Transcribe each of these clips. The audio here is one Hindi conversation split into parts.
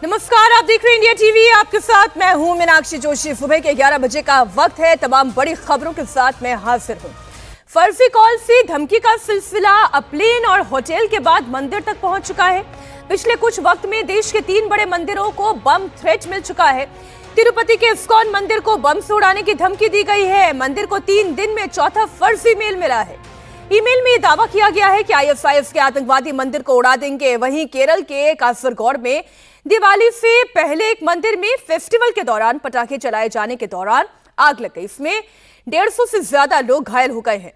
नमस्कार, आप देख रहे हैं इंडिया टीवी। आपके साथ मैं हूं मीनाक्षी जोशी। सुबह के 11 बजे का वक्त है। तमाम बड़ी खबरों के साथ मैं हाजिर हूं। फर्जी कॉल से धमकी का सिलसिला प्लेन और होटल के बाद मंदिर तक पहुंच चुका है। पिछले कुछ वक्त में देश के 3 बड़े मंदिरों को बम थ्रेट मिल चुका है। तिरुपति के इस्कॉन मंदिर को बम से उड़ाने की धमकी दी गई है। मंदिर को 3 दिन में चौथा फर्जी मेल मिला है। ईमेल में दावा किया गया है कि आईएसआईएस के आतंकवादी मंदिर को उड़ा देंगे। वहीं केरल के कासरगोड में दिवाली से पहले एक मंदिर में फेस्टिवल के दौरान पटाखे चलाए जाने के दौरान आग लग गई। इसमें 150 से ज्यादा लोग घायल हो गए हैं।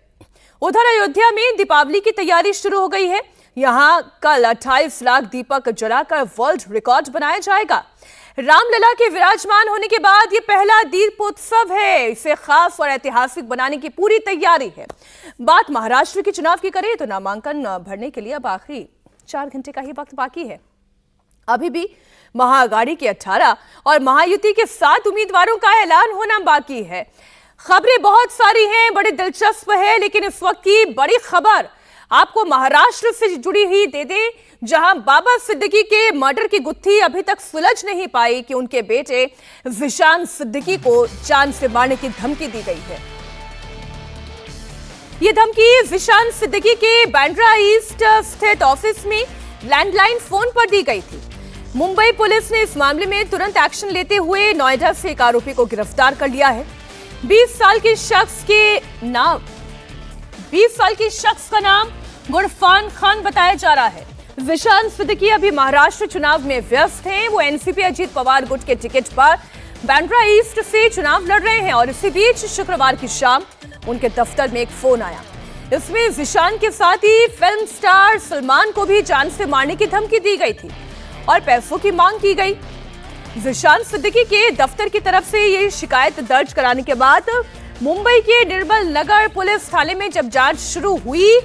उधर अयोध्या में दीपावली की तैयारी शुरू हो गई है। यहां कल 28 लाख दीपक जलाकर वर्ल्ड रिकॉर्ड बनाया जाएगा। रामलला के विराजमान होने के बाद ये पहला दीपोत्सव है। इसे खास और ऐतिहासिक बनाने की पूरी तैयारी है। बात महाराष्ट्र के चुनाव की करें तो नामांकन भरने के लिए अब आखिरी 4 घंटे का ही वक्त बाकी है। अभी भी महाअघाड़ी के 18 और महायुति के 7 उम्मीदवारों का ऐलान होना बाकी है। खबरें बहुत सारी हैं, बड़ी दिलचस्प है, लेकिन इस वक्त की बड़ी खबर आपको महाराष्ट्र से जुड़ी हुई दे दें, जहां बाबा सिद्दीकी के मर्डर की गुत्थी अभी तक सुलझ नहीं पाई कि उनके बेटे विशान सिद्दीकी को जान से मारने की धमकी दी गई है। यह धमकी विशान सिद्दीकी के बांद्रा ईस्ट स्थित ऑफिस में लैंडलाइन फोन पर दी गई थी। मुंबई पुलिस ने इस मामले में तुरंत एक्शन लेते हुए नोएडा से एक आरोपी को गिरफ्तार कर लिया है। 20 साल के शख्स का नाम गुरफान खान बताया जा रहा है। विशान सिद्दीकी अभी महाराष्ट्र चुनाव में व्यस्त हैं। वो एनसीपी अजीत पवार गुट के टिकट पर बांद्रा ईस्ट से चुनाव लड़ रहे हैं और इसी बीच शुक्रवार की शाम उनके दफ्तर में एक फोन आया। इसमें विशान के साथ ही फिल्म स्टार सलमान को भी जान से मारने की धमकी दी गई थी और पैसों की मांग की गई। विशान सिद्दीकी के दफ्तर की तरफ से ये शिकायत दर्ज कराने के बाद मुंबई के निर्मल नगर पुलिस थाने में जब जांच शुरू हुई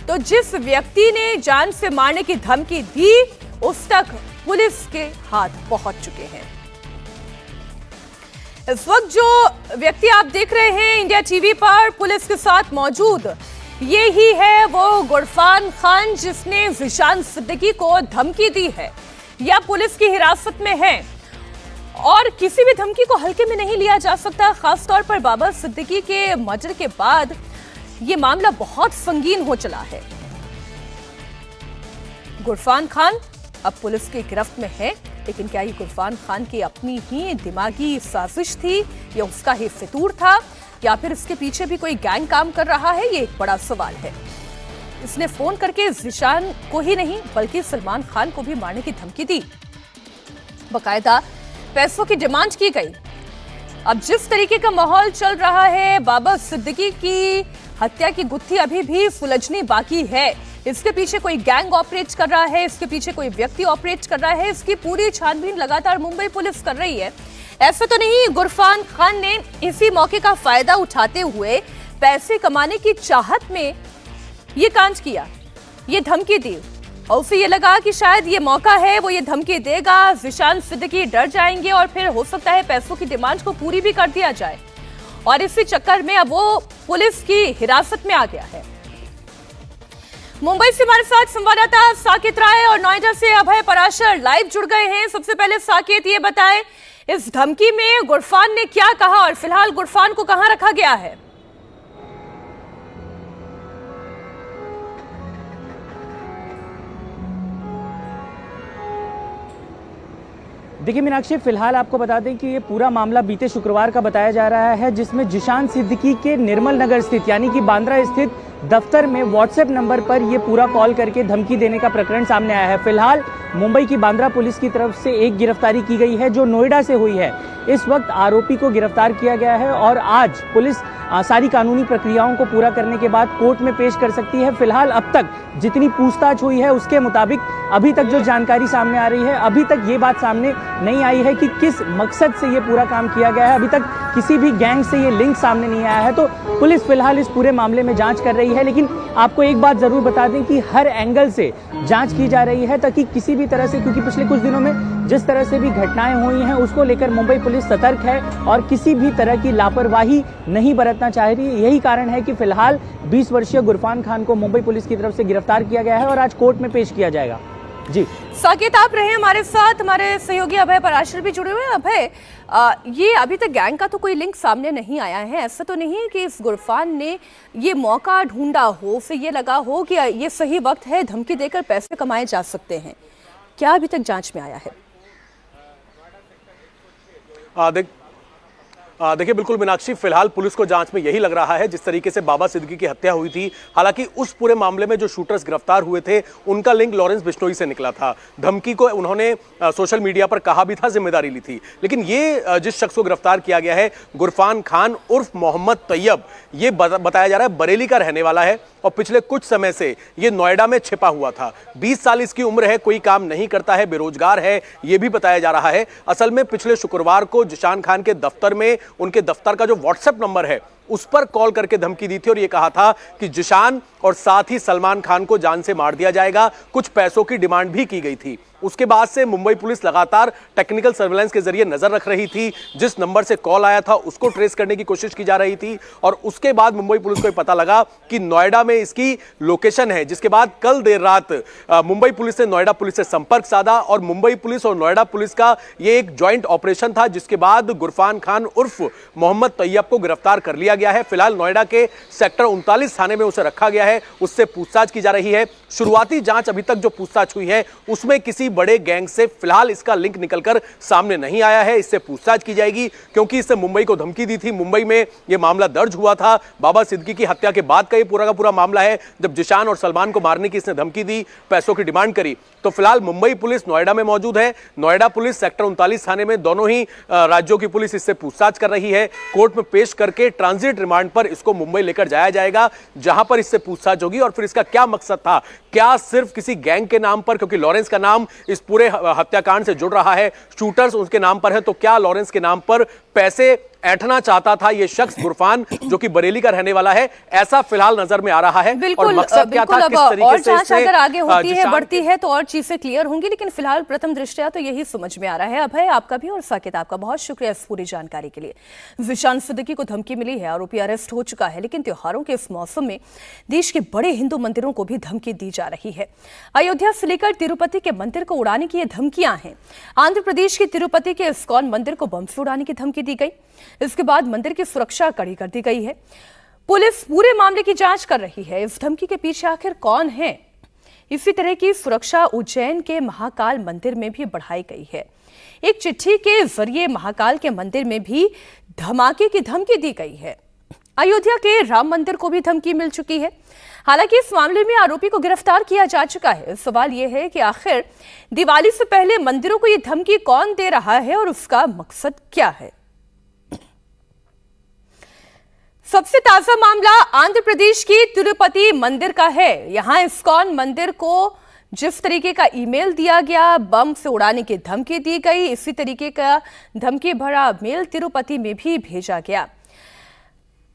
तो जिस व्यक्ति ने जान से मारने की धमकी दी उस तक पुलिस के हाथ पहुंच चुके हैं। इस वक्त जो व्यक्ति आप देख रहे हैं इंडिया टीवी पर पुलिस के साथ मौजूद, ये ही है वो गुरफान खान जिसने विशान सिद्दीकी को धमकी दी है या पुलिस की हिरासत में है। और किसी भी धमकी को हल्के में नहीं लिया जा सकता। खासतौर पर बाबा सिद्दीकी के मर्डर के बाद ये मामला बहुत संगीन हो चला है। गुरफान खान अब पुलिस की गिरफ्त में है, लेकिन क्या ये गुरफान खान की अपनी ही दिमागी साजिश थी या उसका ही फितूर था या फिर इसके पीछे भी कोई गैंग काम कर रहा है? ये एक बड़ा सवाल है। इसने फोन करके विशान को ही नहीं बल्कि सलमान खान को भी मारने की धमकी दी। बकायदा पैसों की डिमांड की गई। अब जिस तरीके का माहौल चल रहा है, बाबा सिद्दीकी की हत्या की गुत्थी अभी भी सुलझनी बाकी है। इसके पीछे कोई गैंग ऑपरेट कर रहा है, इसके पीछे कोई व्यक्ति ऑपरेट कर रहा है, इसकी पूरी छानबीन लगातार मुंबई पुलिस कर रही है। ऐसा तो नहीं गुरफान खान ने इसी मौके का फायदा उठाते हुए पैसे कमाने की चाहत में ये कांड किया, ये धमकी दी और उसे ये लगा कि शायद ये मौका है, वो ये धमकी देगा, विशान सिद्दीकी डर जाएंगे और फिर हो सकता है पैसों की डिमांड को पूरी भी कर दिया जाए। और इसी चक्कर में अब वो पुलिस की हिरासत में आ गया है। मुंबई से हमारे साथ संवाददाता साकेत राय और नोएडा से अभय पराशर लाइव जुड़ गए हैं। सबसे पहले साकेत, ये बताएं इस धमकी में गुरफान ने क्या कहा और फिलहाल गुरफान को कहां रखा गया है? देखिए मीनाक्षी, फिलहाल आपको बता दें कि ये पूरा मामला बीते शुक्रवार का बताया जा रहा है, जिसमें जिशान सिद्दीकी के निर्मल नगर स्थित यानी कि बांद्रा स्थित दफ्तर में व्हाट्सएप नंबर पर ये पूरा कॉल करके धमकी देने का प्रकरण सामने आया है। फिलहाल मुंबई की बांद्रा पुलिस की तरफ से एक गिरफ्तारी की गई है जो नोएडा से हुई है। इस वक्त आरोपी को गिरफ्तार किया गया है और आज पुलिस सारी कानूनी प्रक्रियाओं को पूरा करने के बाद कोर्ट में पेश कर सकती है। फिलहाल अब तक जितनी पूछताछ हुई है उसके मुताबिक अभी तक जो जानकारी सामने आ रही है, अभी तक ये बात सामने नहीं आई है कि किस मकसद से ये पूरा काम किया गया है। अभी तक किसी भी गैंग से ये लिंक सामने नहीं आया है। तो पुलिस फिलहाल इस पूरे मामले में जांच कर रही है, लेकिन आपको एक बात जरूर बता दें कि हर एंगल से जांच की जा रही है ताकि किसी भी तरह से, क्योंकि पिछले कुछ दिनों में जिस तरह से भी घटनाएं हुई हैं उसको लेकर मुंबई पुलिस सतर्क है और किसी भी तरह की लापरवाही नहीं बरतना चाह रही है। यही कारण है कि फिलहाल 20 वर्षीय गुरफान खान को मुंबई पुलिस की तरफ से गिरफ्तार किया गया है और आज कोर्ट में पेश किया जाएगा। जी साकेत, आप रहे हमारे साथ, हमारे सहयोगी अभय पराशर भी जुड़े हुए हैं। अभय, ये अभी तक गैंग का तो कोई लिंक सामने नहीं आया है। ऐसा तो नहीं कि इस गुरफान ने ये मौका ढूंढा हो, फिर ये लगा हो कि ये सही वक्त है, धमकी देकर पैसे कमाए जा सकते हैं। क्या अभी तक जांच में आया है? देखिए बिल्कुल मीनाक्षी, फिलहाल पुलिस को जांच में यही लग रहा है जिस तरीके से बाबा सिद्दीकी की हत्या हुई थी। हालांकि उस पूरे मामले में जो शूटर्स गिरफ्तार हुए थे उनका लिंक लॉरेंस बिश्नोई से निकला था। धमकी को उन्होंने सोशल मीडिया पर कहा भी था, जिम्मेदारी ली थी। लेकिन ये जिस शख्स को गिरफ्तार किया गया है, गुरफान खान उर्फ मोहम्मद तैयब, ये बताया जा रहा है बरेली का रहने वाला है और पिछले कुछ समय से ये नोएडा में छिपा हुआ था। 20 साल इसकी उम्र है, कोई काम नहीं करता है, बेरोजगार है, ये भी बताया जा रहा है। असल में पिछले शुक्रवार को जिशान खान के दफ्तर में उनके दफ्तर का जो व्हाट्सएप नंबर है उस पर कॉल करके धमकी दी थी और यह कहा था कि जिशान और साथ ही सलमान खान को जान से मार दिया जाएगा। कुछ पैसों की डिमांड भी की गई थी। उसके बाद से मुंबई पुलिस लगातार टेक्निकल सर्वेलेंस के जरिए नजर रख रही थी। जिस नंबर से कॉल आया था उसको ट्रेस करने की कोशिश की जा रही थी और उसके बाद मुंबई पुलिस को पता लगा कि नोएडा में इसकी लोकेशन है। जिसके बाद कल देर रात मुंबई पुलिस ने नोएडा पुलिस से संपर्क साधा और मुंबई पुलिस और नोएडा पुलिस का यह एक ज्वाइंट ऑपरेशन था, जिसके बाद गुरफान खान उर्फ मोहम्मद तैयब को गिरफ्तार कर लिया गया है। फिलहाल नोएडा के सेक्टर 39 थाने में उसे रखा गया है, उससे पूछताछ की जा रही है। शुरुआती जांच अभी तक जो पूछताछ हुई है उसमें किसी बड़े गैंग से फिलहाल इसका लिंक निकलकर सामने नहीं आया है। इससे पूछताछ की जाएगी क्योंकि इससे मुंबई को धमकी दी थी। मुंबई में यह मामला दर्ज हुआ था। बाबा सिद्दीकी की हत्या के बाद का ये पूरा का पूरा मामला है, जब जिशान और सलमान को मारने की इसने धमकी दी, पैसों की डिमांड करी। तो फिलहाल मुंबई पुलिस नोएडा में मौजूद है, नोएडा पुलिस सेक्टर 39 थाने में, दोनों ही राज्यों की पुलिस इससे पूछताछ कर रही है। कोर्ट में पेश करके ट्रांजिट रिमांड पर इसको मुंबई लेकर जाया जाएगा, जहां पर इससे पूछताछ होगी और फिर इसका क्या मकसद था, क्या सिर्फ किसी गैंग के नाम पर, क्योंकि लॉरेंस का नाम इस पूरे हत्याकांड से जुड़ रहा है, शूटर्स उसके नाम पर है, तो क्या लॉरेंस के नाम पर पैसे ऐंठना चाहता था ये शख्स गुरफान, जो कि बरेली का रहने वाला है, ऐसा फिलहाल नजर में आ रहा है। बिल्कुल, और मकसद क्या था, किस तरीके और से जांच अगर आगे होती है, बढ़ती के... है तो और चीजें क्लियर होंगी, लेकिन फिलहाल प्रथम दृष्टया तो यही समझ में आ रहा है। अभय, आपका भी और साकेत आपका बहुत शुक्रिया इस पूरी जानकारी के लिए। जिशान सिद्दीकी को धमकी मिली है, आरोपी अरेस्ट हो चुका है, लेकिन त्योहारों के इस मौसम में देश के बड़े हिंदू मंदिरों को भी धमकी दी जा रही है। अयोध्या से लेकर तिरुपति के मंदिर को उड़ाने की ये धमकियां हैं। आंध्र प्रदेश के तिरुपति के इस्कॉन मंदिर को बम से उड़ाने की धमकी दी गई। इसके बाद मंदिर की सुरक्षा कड़ी कर दी गई है। पुलिस पूरे मामले की जांच कर रही है। इस धमकी के पीछे आखिर कौन है? इसी तरह की सुरक्षा उज्जैन के महाकाल मंदिर में भी बढ़ाई गई है। एक चिट्ठी के जरिए महाकाल के मंदिर में भी धमाके की धमकी दी गई है। अयोध्या के राम मंदिर को भी धमकी मिल चुकी है। हालांकि इस मामले में आरोपी को गिरफ्तार किया जा चुका है। सवाल यह है कि आखिर दिवाली से पहले मंदिरों को यह धमकी कौन दे रहा है और उसका मकसद क्या है? सबसे ताजा मामला आंध्र प्रदेश की तिरुपति मंदिर का है। यहां इस्कॉन मंदिर को जिस तरीके का ईमेल दिया गया, बम से उड़ाने की धमकी दी गई, इसी तरीके का धमकी भरा मेल तिरुपति में भी भेजा गया।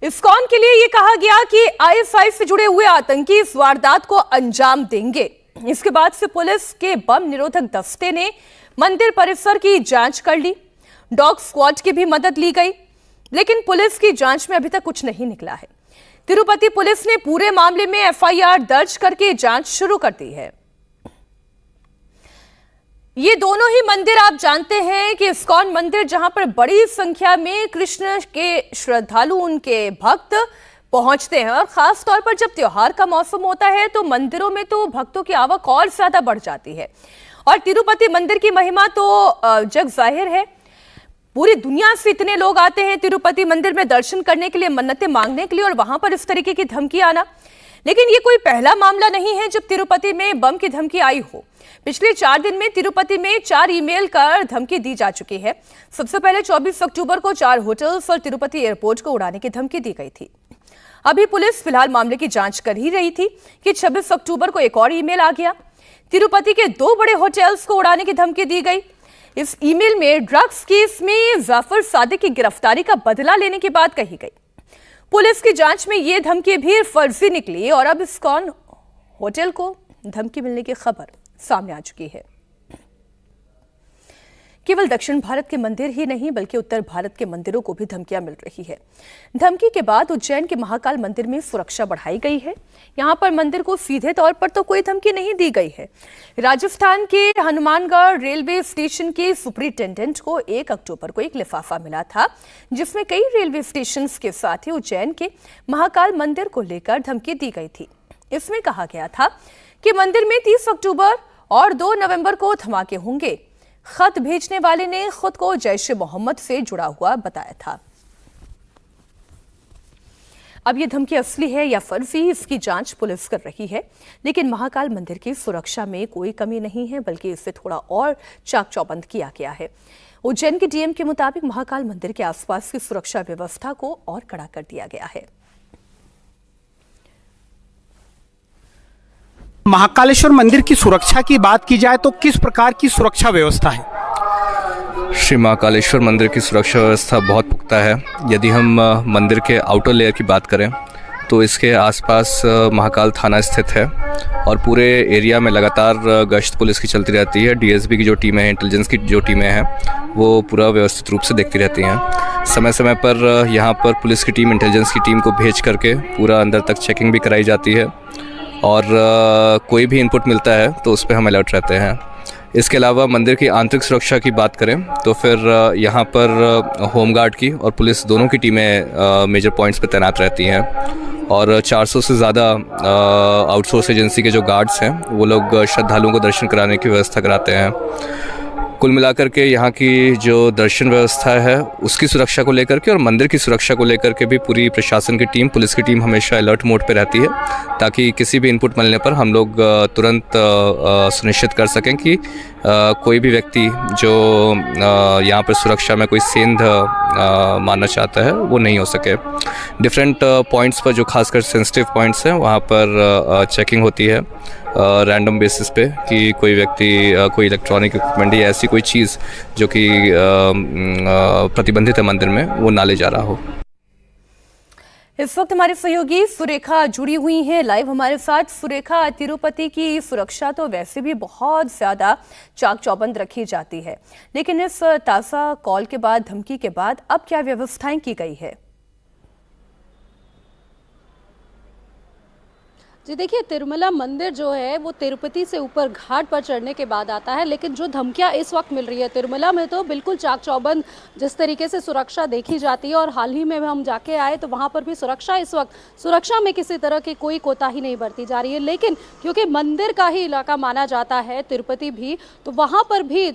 इस्कॉन के लिए यह कहा गया कि आईएसआई से जुड़े हुए आतंकी इस वारदात को अंजाम देंगे। इसके बाद से पुलिस के बम निरोधक दस्ते ने मंदिर परिसर की जांच कर ली। डॉग स्क्वाड की भी मदद ली गई, लेकिन पुलिस की जांच में अभी तक कुछ नहीं निकला है। तिरुपति पुलिस ने पूरे मामले में एफआईआर दर्ज करके जांच शुरू कर दी है। ये दोनों ही मंदिर आप जानते हैं कि इस्कॉन मंदिर, जहां पर बड़ी संख्या में कृष्ण के श्रद्धालु, उनके भक्त पहुंचते हैं और खास तौर पर जब त्योहार का मौसम होता है तो मंदिरों में तो भक्तों की आवक और ज्यादा बढ़ जाती है। और तिरुपति मंदिर की महिमा तो जग जाहिर है। पूरी दुनिया से इतने लोग आते हैं तिरुपति मंदिर में दर्शन करने के लिए, मन्नतें मांगने के लिए, और वहां पर इस तरीके की धमकी आना। लेकिन ये कोई पहला मामला नहीं है जब तिरुपति में बम की धमकी आई हो। पिछले 4 दिन में तिरुपति में 4 ईमेल कर धमकी दी जा चुकी है। सबसे पहले 24 अक्टूबर को 4 होटल्स और तिरुपति एयरपोर्ट को उड़ाने की धमकी दी गई थी। अभी पुलिस फिलहाल मामले की जांच कर ही रही थी कि 26 अक्टूबर को एक और ईमेल आ गया। तिरुपति के 2 बड़े होटल्स को उड़ाने की धमकी दी गई। इस ईमेल में ड्रग्स केस में जाफर सादिक की गिरफ्तारी का बदला लेने की बात कही गई। पुलिस की जांच में यह धमकी भी फर्जी निकली और अब इस्कॉन होटल को धमकी मिलने की खबर सामने आ चुकी है। केवल दक्षिण भारत के मंदिर ही नहीं बल्कि उत्तर भारत के मंदिरों को भी धमकियां मिल रही है। धमकी के बाद उज्जैन के महाकाल मंदिर में सुरक्षा बढ़ाई गई है। यहां पर मंदिर को सीधे तौर पर तो कोई धमकी नहीं दी गई है। राजस्थान के हनुमानगढ़ रेलवे स्टेशन के सुपरिंटेंडेंट को 1 अक्टूबर को एक लिफाफा मिला था, जिसमें कई रेलवे स्टेशन के साथ ही उज्जैन के महाकाल मंदिर को लेकर धमकी दी गई थी। इसमें कहा गया था कि मंदिर में 30 अक्टूबर और 2 नवंबर को धमाके होंगे। खत भेजने वाले ने खुद को जैश-ए-मोहम्मद से जुड़ा हुआ बताया था। अब ये धमकी असली है या फर्जी, इसकी जांच पुलिस कर रही है। लेकिन महाकाल मंदिर की सुरक्षा में कोई कमी नहीं है, बल्कि इसे थोड़ा और चाक-चौबंद किया गया है। उज्जैन के डीएम के मुताबिक महाकाल मंदिर के आसपास की सुरक्षा व्यवस्था को और कड़ा कर दिया गया है। महाकालेश्वर मंदिर की सुरक्षा की बात की जाए तो किस प्रकार की सुरक्षा व्यवस्था है? श्री महाकालेश्वर मंदिर की सुरक्षा व्यवस्था बहुत पुख्ता है। यदि हम मंदिर के आउटर लेयर की बात करें तो इसके आसपास महाकाल थाना स्थित है और पूरे एरिया में लगातार गश्त पुलिस की चलती रहती है। डीएसबी की जो टीमें हैं, इंटेलिजेंस की जो टीमें हैं, वो पूरा व्यवस्थित रूप से देखती रहती हैं। समय समय पर यहाँ पर पुलिस की टीम, इंटेलिजेंस की टीम को भेज करके पूरा अंदर तक चेकिंग भी कराई जाती है और कोई भी इनपुट मिलता है तो उस पर हम अलर्ट रहते हैं। इसके अलावा मंदिर की आंतरिक सुरक्षा की बात करें तो फिर यहाँ पर होमगार्ड की और पुलिस दोनों की टीमें मेजर पॉइंट्स पर तैनात रहती हैं और 400 से ज़्यादा आउटसोर्स एजेंसी के जो गार्ड्स हैं वो लोग श्रद्धालुओं को दर्शन कराने की व्यवस्था कराते हैं। कुल मिलाकर के यहाँ की जो दर्शन व्यवस्था है उसकी सुरक्षा को लेकर के और मंदिर की सुरक्षा को लेकर के भी पूरी प्रशासन की टीम, पुलिस की टीम हमेशा अलर्ट मोड पे रहती है, ताकि किसी भी इनपुट मिलने पर हम लोग तुरंत सुनिश्चित कर सकें कि कोई भी व्यक्ति जो यहाँ पर सुरक्षा में कोई सेंध मानना चाहता है वो नहीं हो सके। डिफरेंट पॉइंट्स पर जो खासकर सेंसिटिव पॉइंट्स हैं वहाँ पर चेकिंग होती है रैंडम बेसिस पे कि कोई व्यक्ति कोई इलेक्ट्रॉनिक इक्विपमेंट या ऐसी कोई चीज़ जो कि प्रतिबंधित है मंदिर में वो ना ले जा रहा हो। इस वक्त हमारे सहयोगी सुरेखा जुड़ी हुई हैं लाइव हमारे साथ। सुरेखा, तिरुपति की सुरक्षा तो वैसे भी बहुत ज़्यादा चाक चौबंद रखी जाती है, लेकिन इस ताज़ा कॉल के बाद, धमकी के बाद अब क्या व्यवस्थाएं की गई है? जी देखिए, तिरुमला मंदिर जो है वो तिरुपति से ऊपर घाट पर चढ़ने के बाद आता है, लेकिन जो धमकियां इस वक्त मिल रही है तिरुमला में तो बिल्कुल चाक चौबंद जिस तरीके से सुरक्षा देखी जाती है और हाल ही में हम जाके आए तो वहां पर भी सुरक्षा इस वक्त सुरक्षा में किसी तरह की कोई कोताही नहीं बरती जा रही है। लेकिन क्योंकि मंदिर का ही इलाका माना जाता है तिरुपति भी, तो वहाँ पर भी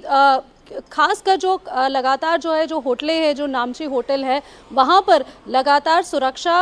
खासकर जो लगातार जो है जो होटलें हैं, जो नामची होटल है, वहाँ पर लगातार सुरक्षा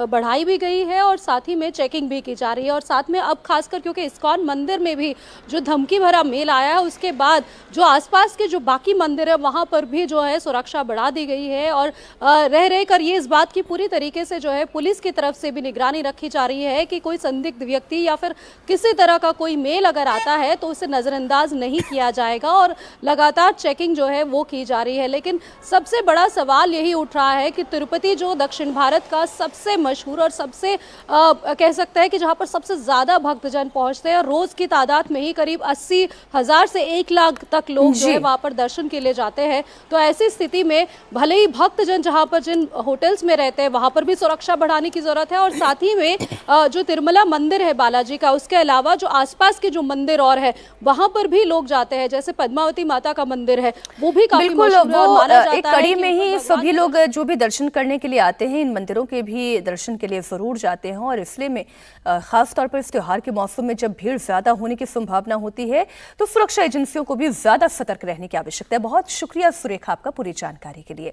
बढ़ाई भी गई है और साथ ही में चेकिंग भी की जा रही है। और साथ में अब खासकर क्योंकि इस्कॉन मंदिर में भी जो धमकी भरा मेल आया है, उसके बाद जो आसपास के जो बाकी मंदिर है वहाँ पर भी जो है सुरक्षा बढ़ा दी गई है और रह कर ये इस बात की पूरी तरीके से जो है पुलिस की तरफ से भी निगरानी रखी जा रही है कि कोई संदिग्ध व्यक्ति या फिर किसी तरह का कोई मेल अगर आता है तो उसे नज़रअंदाज नहीं किया जाएगा और लगातार चेकिंग जो है वो की जा रही है। लेकिन सबसे बड़ा सवाल यही उठ रहा है कि तिरुपति जो दक्षिण भारत का सबसे मशहूर और सबसे कह सकते हैं कि जहां पर सबसे ज़्यादा भक्तजन पहुंचते हैं, रोज़ की तादाद में ही करीब 80,000 से 1 लाख तक लोग जो है वहाँ पर दर्शन के लिए जाते हैं। तो ऐसी स्थिति में भले ही भक्तजन जहाँ पर जिन होटल्स में रहते हैं वहाँ पर भी सुरक्षा बढ़ाने की ज़रूरत है और साथ ही में जो तिरुमला मंदिर है बालाजी का, उसके अलावा जो आसपास के जो मंदिर और है वहाँ पर भी लोग जाते हैं, जैसे पद्मावती माता का मंदिर है वो भी काफी बिल्कुल, वो माना जाता एक कड़ी है में ही सभी लोग जो भी दर्शन करने के लिए आते हैं इन मंदिरों के भी दर्शन के लिए जरूर जाते हैं। और इसलिए में खास तौर पर इस त्योहार के मौसम में जब भीड़ ज्यादा होने की संभावना होती है तो सुरक्षा एजेंसियों को भी ज्यादा सतर्क रहने की आवश्यकता है। बहुत शुक्रिया सुरेखा आपका पूरी जानकारी के लिए।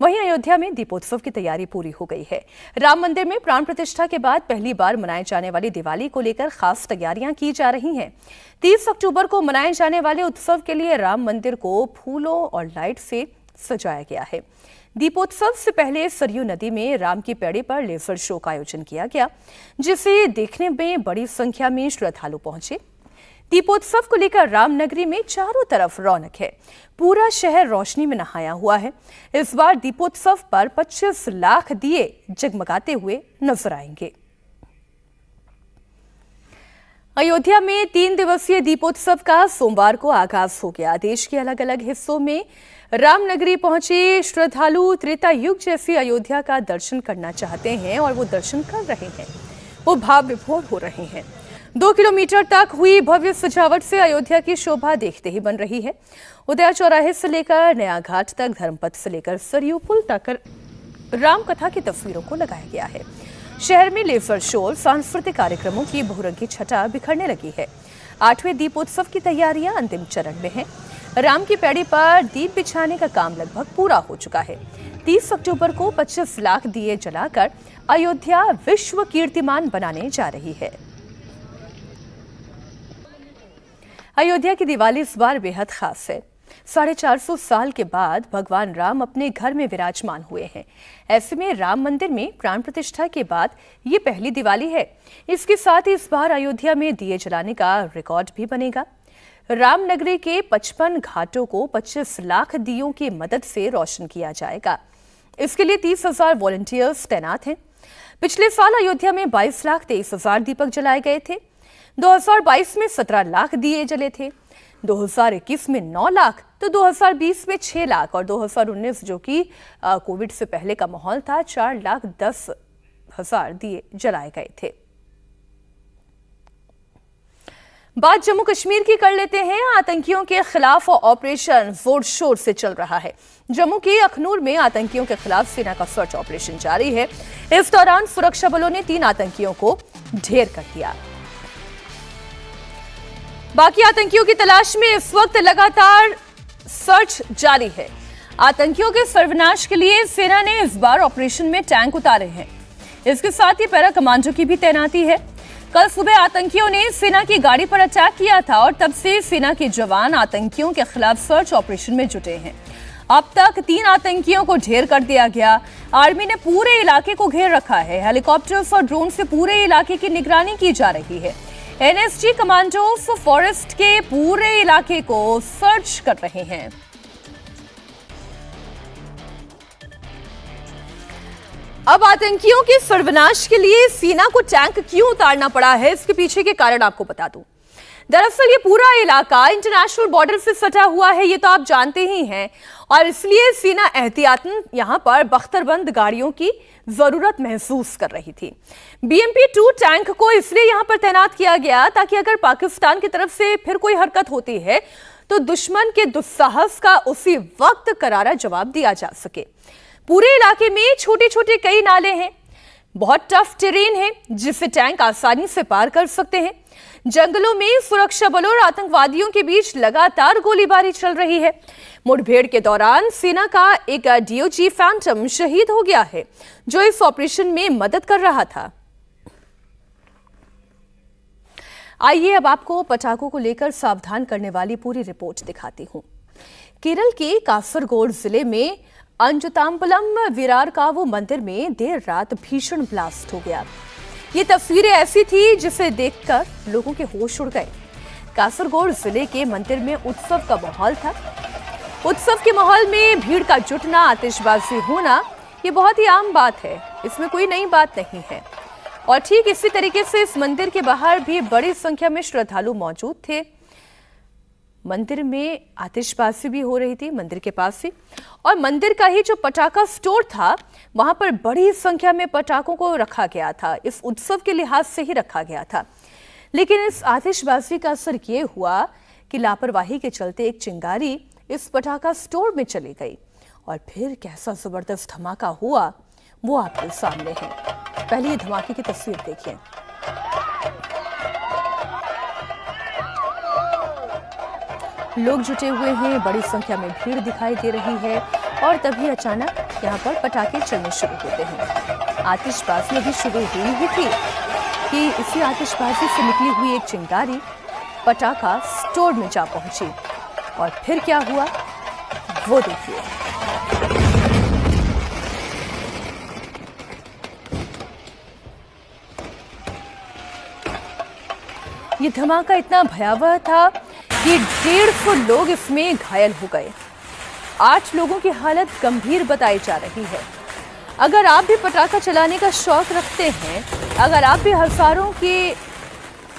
वहीं अयोध्या में दीपोत्सव की तैयारी पूरी हो गई है। राम मंदिर में प्राण प्रतिष्ठा के बाद पहली बार मनाए जाने वाली दिवाली को लेकर खास तैयारियां की जा रही हैं। 30 अक्टूबर को मनाए जाने वाले उत्सव के लिए राम मंदिर को फूलों और लाइट से सजाया गया है। दीपोत्सव से पहले सरयू नदी में राम की पैड़ी पर लेजर शो का आयोजन किया गया, जिसे देखने में बड़ी संख्या में श्रद्धालु पहुंचे। दीपोत्सव को लेकर रामनगरी में चारों तरफ रौनक है। पूरा शहर रोशनी में नहाया हुआ है। इस बार दीपोत्सव पर 25 लाख दिए जगमगाते हुए नजर आएंगे। अयोध्या में 3 दिवसीय दीपोत्सव का सोमवार को आगाज हो गया। देश के अलग अलग हिस्सों में रामनगरी पहुंचे श्रद्धालु त्रेता युग जैसी अयोध्या का दर्शन करना चाहते हैं और वो दर्शन कर रहे हैं, वो भाव विभोर हो रहे हैं। 2 किलोमीटर तक हुई भव्य सजावट से अयोध्या की शोभा देखते ही बन रही है। उदय चौराहे से लेकर नया घाट तक, धर्मपथ से लेकर सरयू पुल तक रामकथा की तस्वीरों को लगाया गया है। शहर में लेजर शो, सांस्कृतिक कार्यक्रमों की बहुरंगी छटा बिखरने लगी है। 8वें दीपोत्सव की तैयारियां अंतिम चरण में हैं। राम की पैड़ी पर दीप बिछाने का काम लगभग पूरा हो चुका है। 30 अक्टूबर को 25 लाख दिए जलाकर अयोध्या विश्व कीर्तिमान बनाने जा रही है। अयोध्या की दिवाली इस बार बेहद खास है। 450 साल के बाद भगवान राम अपने घर में विराजमान हुए हैं। ऐसे में राम मंदिर में प्राण प्रतिष्ठा के बाद ये पहली दिवाली है। इसके साथ ही इस बार अयोध्या में दिए जलाने का रिकॉर्ड भी बनेगा। रामनगरी के 55 घाटों को 25 लाख दियों की मदद से रोशन किया जाएगा। इसके लिए 30,000 वॉलंटियर्स तैनात हैं। पिछले साल अयोध्या में 22,23,000 दीपक जलाए गए थे। 2022 में 17 लाख दिए जले थे, 2021 में 9 लाख, तो 2020 में 6 लाख और 2019 जो कि कोविड से पहले का माहौल था, 4,10,000 दिए जलाए गए थे। बात जम्मू कश्मीर की कर लेते हैं। आतंकियों के खिलाफ ऑपरेशन जोर शोर से चल रहा है। जम्मू के अखनूर में आतंकियों के खिलाफ सेना का सर्च ऑपरेशन जारी है। इस दौरान सुरक्षा बलों ने 3 आतंकियों को ढेर कर दिया। बाकी आतंकियों की तलाश में इस वक्त लगातार सर्च जारी है। आतंकियों के सर्वनाश के लिए सेना ने इस बार ऑपरेशन में टैंक उतारे हैं। इसके साथ ही पैरा कमांडो की भी तैनाती है। कल सुबह आतंकियों ने सेना की गाड़ी पर अटैक किया था और तब से सेना के जवान आतंकियों के खिलाफ सर्च ऑपरेशन में जुटे हैं। अब तक 3 आतंकियों को ढेर कर दिया गया। आर्मी ने पूरे इलाके को घेर रखा है। हेलीकॉप्टर्स और ड्रोन से पूरे इलाके की निगरानी की जा रही है। एनएसजी कमांडोज फॉरेस्ट के पूरे इलाके को सर्च कर रहे हैं। अब आतंकियों के सर्वनाश के लिए सेना को टैंक क्यों उतारना पड़ा है, इसके पीछे के कारण आपको बता दूं। दरअसल ये पूरा इलाका इंटरनेशनल बॉर्डर से सटा हुआ है, ये तो आप जानते ही हैं, और इसलिए सेना एहतियातन यहां पर बख्तरबंद गाड़ियों की जरूरत महसूस कर रही थी। BMP-2 टैंक को इसलिए यहां पर तैनात किया गया ताकि अगर पाकिस्तान की तरफ से फिर कोई हरकत होती है तो दुश्मन के दुस्साहस का उसी वक्त करारा जवाब दिया जा सके। पूरे इलाके में छोटे छोटे कई नाले हैं, बहुत टफ टेरेन है जिसे टैंक आसानी से पार कर सकते हैं। जंगलों में सुरक्षा बलों और आतंकवादियों के बीच लगातार गोलीबारी चल रही है। मुठभेड़ के दौरान सेना का एक DOG फैंटम शहीद हो गया है जो इस ऑपरेशन में मदद कर रहा था। आइए अब आपको पटाखों को लेकर सावधान करने वाली पूरी रिपोर्ट दिखाती हूं। केरल के कासरगोड जिले में अंजुताम्बलम वीरारकावु मंदिर में देर रात भीषण ब्लास्ट हो गया। ये तस्वीरें ऐसी थी जिसे देखकर लोगों के होश उड़ गए। कासरगोड जिले के मंदिर में उत्सव का माहौल था। उत्सव के माहौल में भीड़ का जुटना, आतिशबाजी होना, ये बहुत ही आम बात है, इसमें कोई नई बात नहीं है। और ठीक इसी तरीके से इस मंदिर के बाहर भी बड़ी संख्या में श्रद्धालु मौजूद थे। मंदिर में आतिशबाजी भी हो रही थी मंदिर के पास ही, और मंदिर का ही जो पटाखा स्टोर था वहां पर बड़ी संख्या में पटाखों को रखा गया था। इस उत्सव के लिहाज से ही रखा गया था। लेकिन इस आतिशबाजी का असर ये हुआ कि लापरवाही के चलते एक चिंगारी इस पटाखा स्टोर में चली गई और फिर कैसा जबरदस्त धमाका हुआ वो आपके सामने है। पहले ये धमाके की तस्वीर देखिए। लोग जुटे हुए हैं, बड़ी संख्या में भीड़ दिखाई दे रही है और तभी अचानक यहाँ पर पटाखे चलने शुरू होते हैं। आतिशबाजी अभी शुरू हुई ही थी कि इसी आतिशबाजी से निकली हुई एक चिंगारी पटाखा स्टोर में जा पहुंची और फिर क्या हुआ वो देखिए। ये धमाका इतना भयावह था कि 150 लोग इसमें घायल हो गए। 8 लोगों की हालत गंभीर बताई जा रही है। अगर आप भी पटाखा चलाने का शौक रखते हैं, अगर आप भी हजारों के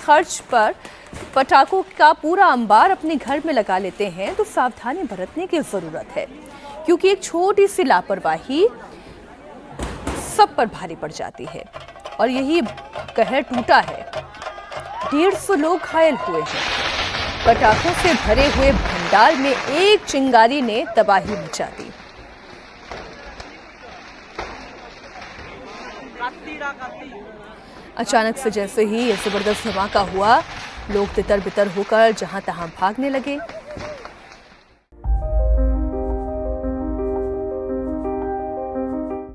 खर्च पर पटाखों का पूरा अंबार अपने घर में लगा लेते हैं तो सावधानी बरतने की जरूरत है, क्योंकि एक छोटी सी लापरवाही सब पर भारी पड़ जाती है। और यही कहर टूटा है, 150 लोग घायल हुए हैं। पटाखों से भरे हुए भंडार में एक चिंगारी ने तबाही मचा दी। अचानक से जैसे ही ये जबरदस्त धमाका हुआ, लोग तितर बितर होकर जहां तहां भागने लगे।